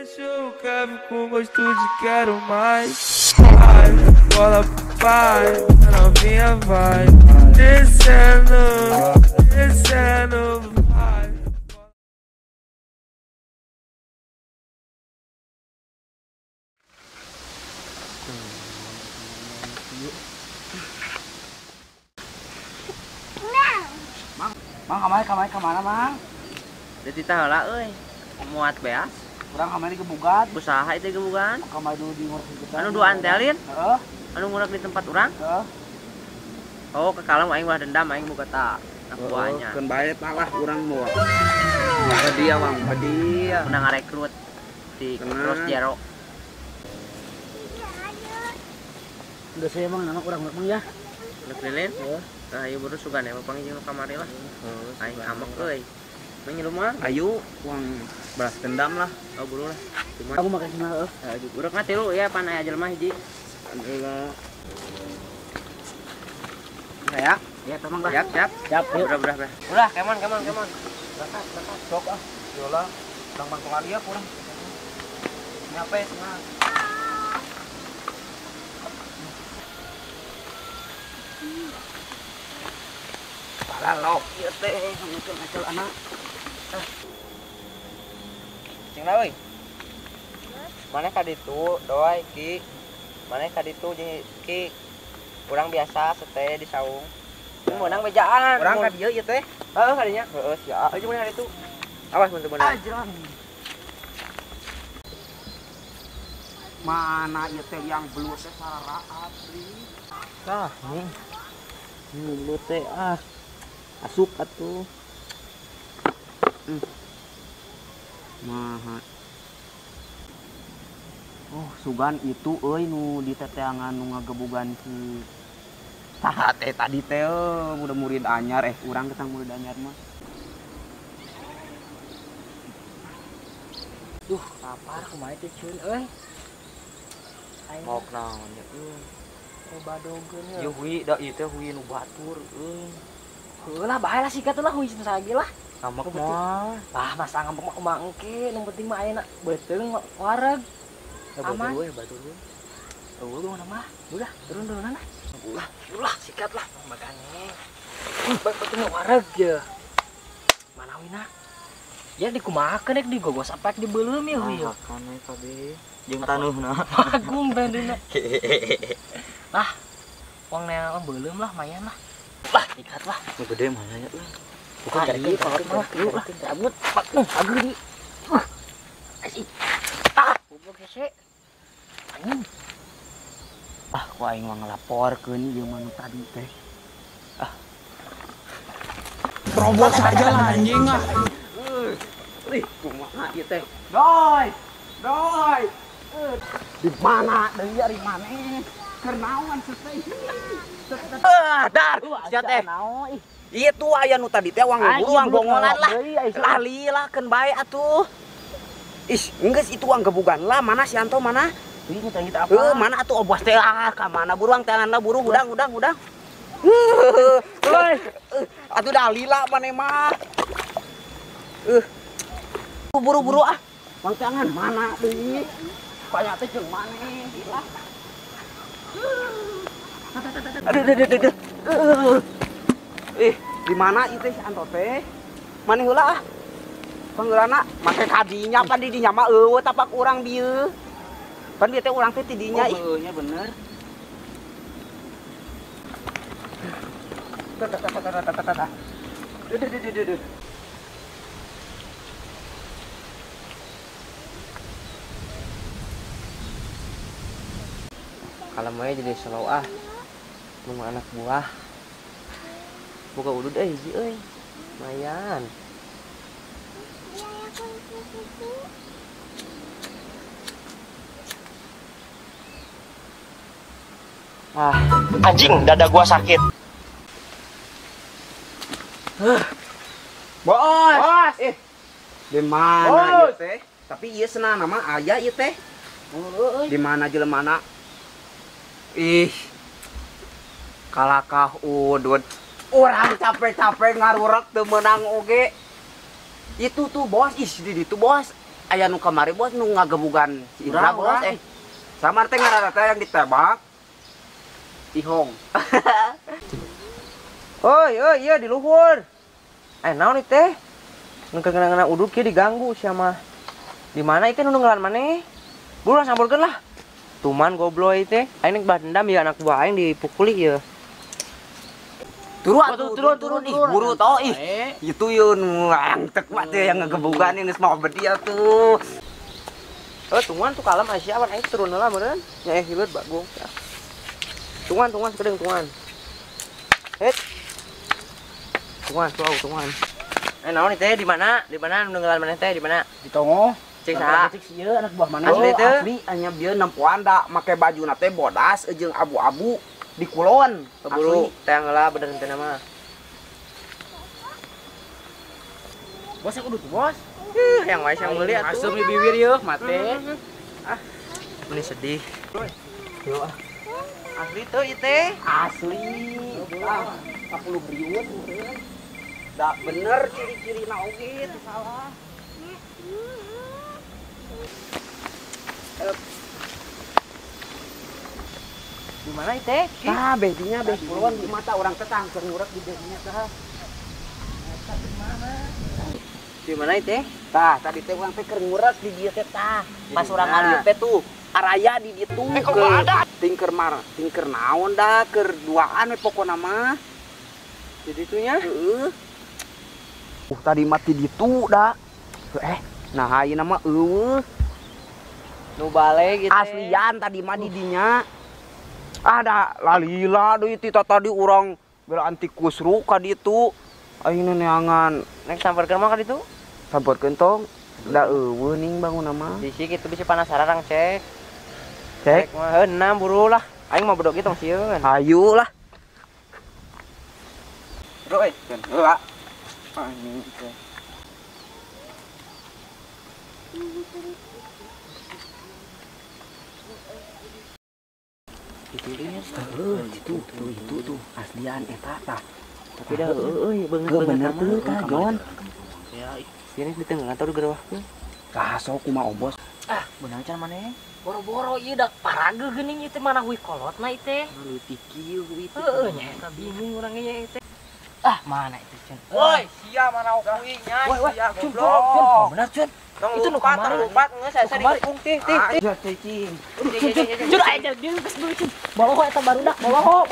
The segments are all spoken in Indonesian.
Deixou o Kevin com gosto de quero mais. Vai, bola vai, a novinha vai. Descendo, descendo, vai. Mang kemana mang? Jadi tahala euy. Muat beas. Kurang kamari gebugat. Usaha itu gebugan. Kamari dulu di ngurus kita. Anu dua antelin. Heeh. Anu ngurak di tempat orang. Heeh. Oh, ke kalam aing ulah dendam aing buka tak. Aku anya. Keun bae talah urang moal. Dia mang, dia. Pernah ngarekrut di Cross Jaro. Udah saya mang anak urang mang ya. Udah lilin. Heeh. Nah, ayo buru sugan ya panggil kamari lah. Aing amek euy. Mengilu mah. Ayo uang balas dendam lah. Oh, buru lah. Cuma Aku makan sana heuh. aduh, urang mah tilu ya pan aya jelema hiji. Alhamdulillah. Ya, Ya, tomang lah. Siap. siap. Udah. Udah, kemon. Berangkat, sok ah. Yola, urang bantu kalian kurang. Nyapa ya senang. Lalau, ieu teh ngeukeun acel anak. Cing euy. Mana ka ditu, doi ki. Mana ka ditu jeung ki. Urang biasa sete di saung. Mun meunang bejaan. Urang ka dieu ieu teh. Heeh, kadinya. Heeh, sia. Ayo mun ditu. Awas mun teu beunang. Ajran. Mana ieu teh yang belut teh sarara abdi. Tah, nih. Mulut teh asup atuh. Maha. Oh, sugan itu euy nu di teteangan nu ngagebugan si saha teh tadi teh udah murid anyar urang ketang murid anyar mah. Duh, lapar kumaha teh ceun euy. Mok naon ya euy. Badogeun Ieu hui da ieu teh hui nu batur euy. Heulah bae lah sikat lah huis sage lah. Ngambek moal. Ah, masa ngambek mah kumaha engke, nu penting mah ayeuna beuteung wareg. Aman. Batur euy. Eueuh gimana mah? Udah, turun-turunan lah. Ulah sikat lah magane. Baik beuteung wareg ya. Mana wina? Ya dikumahakeun ek digogos apek dibeuleum ya huy. Makane tadi jeung tanuhna. Agung tandina. Lah, wong neangan beuleum lah mayan lah. Lah, sikat lah. Nu gede mah nya euy. Bukan dari kalau mah yuk lah cabut pak agur di asih goblok hese anjing Ku aing mah ngelaporkeun ieu mah nu tadi teh. Terobos aja lah anjing ah. Kumaha ieu teh? Doi. Di mana deui ari maneh? Keur naon seteh? Dar, sia teh. Ieu tuh aya nu tadi teh uang buruang bongolan lah. Lah lilakeun bae atuh. Ih, geus itu uang gebugan lah. Mana si Anto mana? ini kita apa Mana atuh obos teh ka mana buruang tanganna buru udang. Atuh dah lila maneh mah. Buru-buru ah. Uang tangan mana deui? Kaya teh jeung maneh lah. Aduh. Di mana itu si Anto teh? Maneh heula ah. Panggeulana make kadinya pan di dinya mah eueuh tapak urang dieu. Pan dieu teh urang teh ti dinya ih. nya bener Duh. kalau mau jadi slow ah nunggu anak buah buka udud hiji euy lumayan Anjing dada gua sakit. Bos. Di mana ieu teh? Tapi ieu senana mah aya ieu teh. Di mana jelemana? Ih. Kalakah udud. Orang capek-capek ngarurek teu meunang oge. Itu tuh bos, di ditu bos. aya nu kamari bos nu ngagebugan si Indra bos samar teh ngaranna teh yang ditebak Ihong. Oi, iya di luhur. Naon ieu teh? Nu kena uduk kieu diganggu siapa? Di mana itu nu ngaran maneh? Buruan samburkeun lah. Tuman goblok ieu teh. Aing bah dendam ya anak buah aing dipukuli ieu. Turun ih buru tau ih. Itu yun angtek mah teh yang ngagebugan ini semua bedia tuh. Tungan tuh kalem Aisyah awan aing turun heula meureun. Nya hileut bagong. Tungan sekedeng tungan. Tungan. Naon ieu teh di mana? Di mana nu ngaran maneh teh di mana? Di Tongo. Cek saha? Cek sieu anak buah mana? Asli anya bieu nempuan da make bajuna teh bodas jeung abu-abu di kulon. Keburu teh heula bener teh mah. Bos aku tuh bos. Yang wae yang meuli atuh. Asum di bibir yeuh mate. Ini sedih. Yo asli tuh ieu teh. Asli. 40 ribuan. Da bener ciri-ciri na oge teu salah. Di mana ieu teh? Bedinya kulon di mata orang tetang keur ngurek di bedinya tah. Di mana ieu teh? Tah, tadi teh urang teh keur ngurek di dieu teh tah. Pas urang ngalieu teh tuh araya di ditu tingker naon dah keur duaan we pokona mah. Jadi itunya? Heeh. Tadi mati ditu dah. Nah ayeuna mah eueuh. Nu bale gitu. Aslian tadi mah di dinya. Ada lalila deui ti tadi urang bela anti kusru ka ditu. Ayeuna neangan Nek samperkeun mah ka ditu? sampeurkeun tong. Da eueuh ning bangunna mah. Bisi kitu bisa penasaran rang cek. Cek mah heuna buru lah. Aing mah bedog kitu sieun. Hayu lah. Bro kan. Heula. Anjing teh. Itu tuh aslian eta tah. Tapi dah bener tuh tah Jon. Sini di tengah atau di gerewahkeun. Tah sok kumaha bos. Beunang can maneh. Boro-boro ieu dak parageun geuning ieu teh mana hui kolotna ieu teh. Leutik kieu itu. Heueuh nya eta bingung urang ieu teh. Mana itu Cun? Woi, sia mana kuing nya. Sia Cun, goblok. bener Cun. Itu nu kamari. Lupat geus saya dikepung tih. Cing. Cun aya dia geus dulu Cun. Bawa eta barudak, bawa.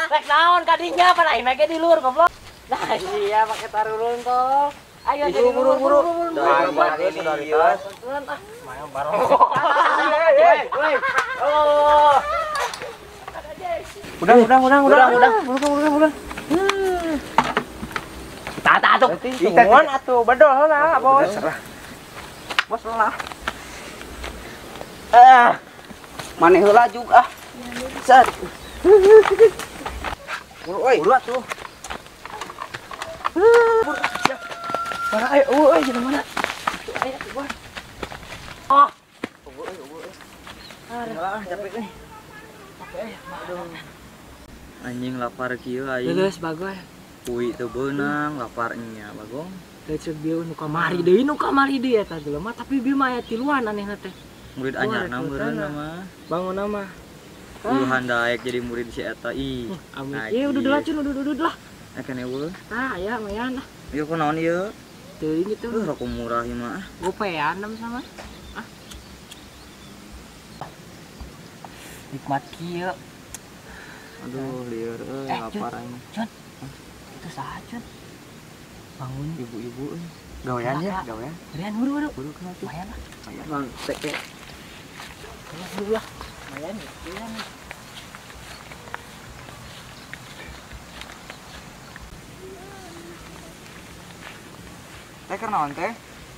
Rek naon kadinya pan aing mah ge di luhur goblok. Nah, sia make tarurun tong. Ayo jadi buru-buru. Dari solidaritas. Main bareng. Woi. Oh. Udah. Tah tuh. Tungguan atuh bedol heula, Bos. Bos lah. Maneh heula juga. Set. Buru atuh. Para ayo, jadi mana? Ayo, gua. Capek nih. Anjing lapar kieu aing. Geus bagus. Kui teu beunang laparnya bagong. Cek bieu nu kamari deui eta jelema tapi bieu mah aya tiluan anehna teh. Murid anyarna meureun mah. Bangun nama. Puluhan daek jadi murid si eta ih. Amin. Ieu udah Cun, udah lah. Ekene weuh. Aya mayan lah. Ieu kunaon ieu? Teuing gitu. Rokok murah ieu mah. Gopean sama. Nikmat kieu. Aduh, lieur euy lapar aing. Cun. Itu saha Cun? Bangun Ibu-ibu euy. Gawean ya, gawean. Berian buru. Buru kana tuh. Mayan lah. Mayan bang, teke. Buru lah. Mayan ya. Teh kernaon teh?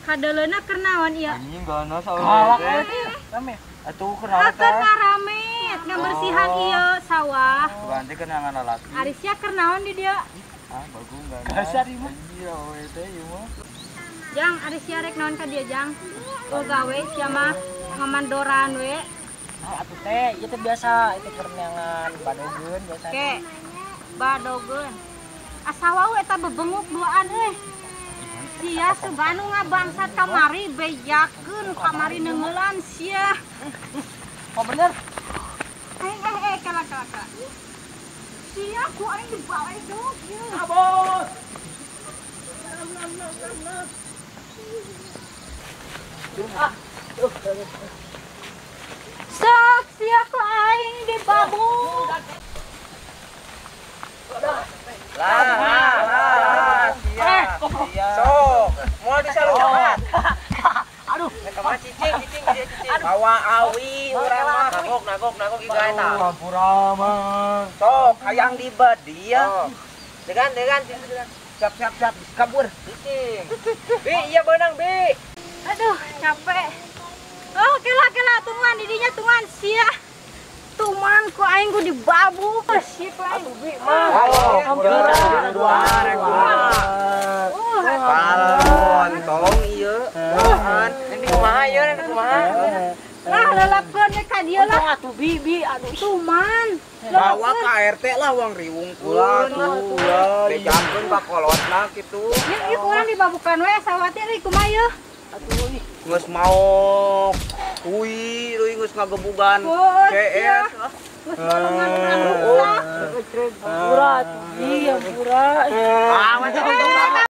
Kadeleuna keur naon ieu? Anjing gana Kalak sawah teh. rame. Atuh kernaon Keur teh? karame ngabersihan ieu sawah. Bukan teh kenangan lalaki. Ari sia keur naon di dieu? Bagung gana. Kasar ieu mah. Iya, we teh ieu mah. Jang, ari sia rek naon ka dieu Jang? Go gawe sia mah ngamandoran we. Atuh teh, ieu teh biasa itu keur neangan badogeun biasa. Ke badogeun. Asawa we eta bebenguk duaan euy. Sia sebanu ngabangsat kamari bejakeun kamari neungelan sia. Oh bener. Kala. Sia ku aing di bawah dong. Bos. Sok sia ku aing di babu. Lah, sok, mau disalukan. Aduh, Kemana cicing. Bawa awi, urang mah. Nagok iga eta. Sampurama. Sok, hayang di dia. Degan. Siap. Kabur. Cicing. Bi, iya beunang, Bi. Aduh, capek. Oh, kela tungguan didinya tungguan sia. Tuman ku aing ku di babu. Sia ku aing. Palon, tong ieu. Nanti kumaha ieu, nanti kumaha. Lah lelapkeun we ka dieu lah. Atuh bi, aduh. Tuman. Bawa ka RT lah uang riungkeun. Bejakeun ka kolotna kitu. Ieu kurang dibabukan we sawati deui kumaha ieu? Atuh. Geus mau kuy, geus ngagebugan CS lah. Geus balungan rusak. Pura, iya pura. Ah, macam